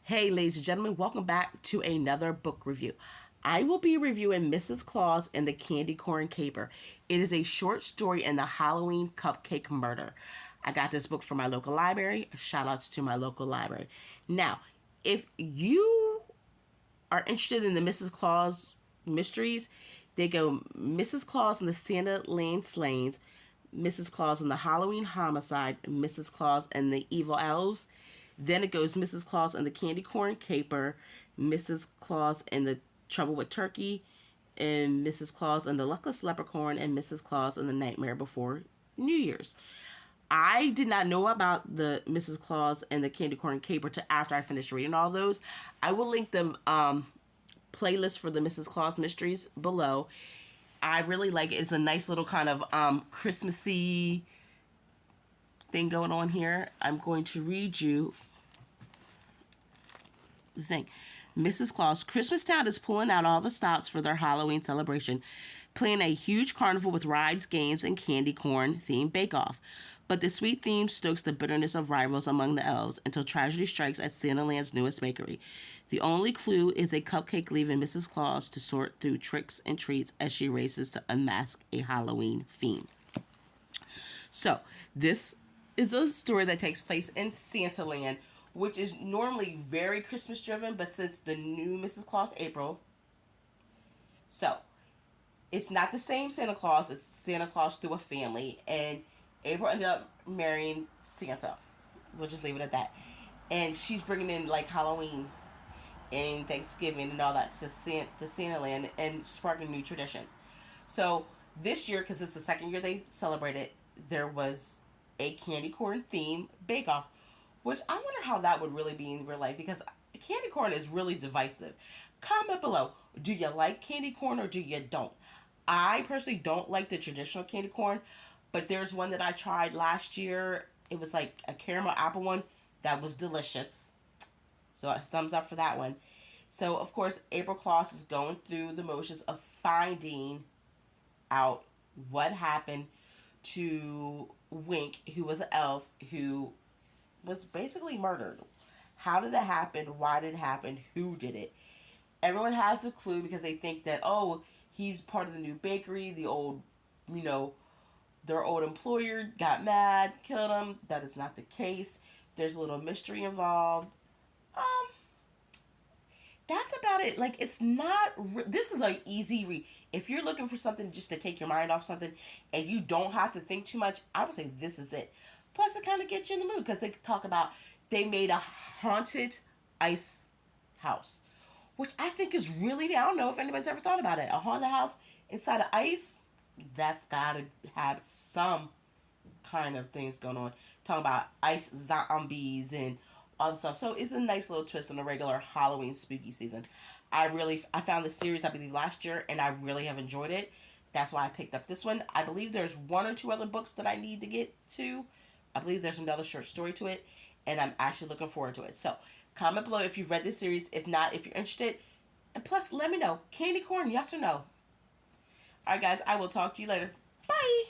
Hey, ladies and gentlemen, welcome back to another book review. I will be reviewing Mrs. Claus and the Candy Corn Caper. It is a short story in the Halloween Cupcake Murder. I got this book from my local library. Shout outs to my local library. Now, if you are interested in the Mrs. Claus mysteries, they go Mrs. Claus and the Santa Lane Slayings, Mrs. Claus and the Halloween Homicide, Mrs. Claus and the Evil Elves. Then it goes Mrs. Claus and the Candy Corn Caper, Mrs. Claus and the Trouble with Turkey, and Mrs. Claus and the Luckless Leprechaun, and Mrs. Claus and the Nightmare Before New Year's. I did not know about the Mrs. Claus and the Candy Corn Caper till after I finished reading all those. I will link the playlist for the Mrs. Claus mysteries below. I really like it. It's a nice little kind of Christmassy thing going on here. I'm going to read you the thing. Mrs. Claus, Christmastown is pulling out all the stops for their Halloween celebration, planning a huge carnival with rides, games, and candy corn themed bake-off. But the sweet theme stokes the bitterness of rivals among the elves until tragedy strikes at Santaland's newest bakery. The only clue is a cupcake leaving Mrs. Claus to sort through tricks and treats as she races to unmask a Halloween fiend. So, this is a story that takes place in Santaland, which is normally very Christmas driven, but since the new Mrs. Claus April, so it's not the same Santa Claus, it's Santa Claus through a family, and April ended up marrying Santa. We'll just leave it at that. And she's bringing in like Halloween and Thanksgiving and all that to Santaland and sparking new traditions. So this year, because it's the second year they celebrated, there was a candy corn theme bake off, which I wonder how that would really be in real life, because candy corn is really divisive. Comment below, do you like candy corn or do you don't? I personally don't like the traditional candy corn, but there's one that I tried last year. It was like a caramel apple one that was delicious. So a thumbs up for that one. So of course April Claus is going through the motions of finding out what happened to Wink, who was an elf who was basically murdered. How did it happen? Why did it happen? Who did it? Everyone has a clue because they think that, oh, he's part of the new bakery. The old, their old employer got mad, killed him. That is not the case. There's a little mystery involved. That's about it. Like, it's not, this is an easy read. If you're looking for something just to take your mind off something and you don't have to think too much, I would say this is it. Plus, it kind of gets you in the mood because they talk about they made a haunted ice house, which I think is really, I don't know if anybody's ever thought about it. A haunted house inside of ice, that's got to have some kind of things going on. Talking about ice zombies and all the stuff. So it's a nice little twist on the regular Halloween spooky season. I found this series, I believe, last year, and I really have enjoyed it. That's why I picked up this one. I believe there's one or two other books that I need to get to. I believe there's another short story to it, and I'm actually looking forward to it. So comment below if you've read this series. If not, if you're interested. And plus, let me know. Candy corn, yes or no? Alright guys, I will talk to you later. Bye!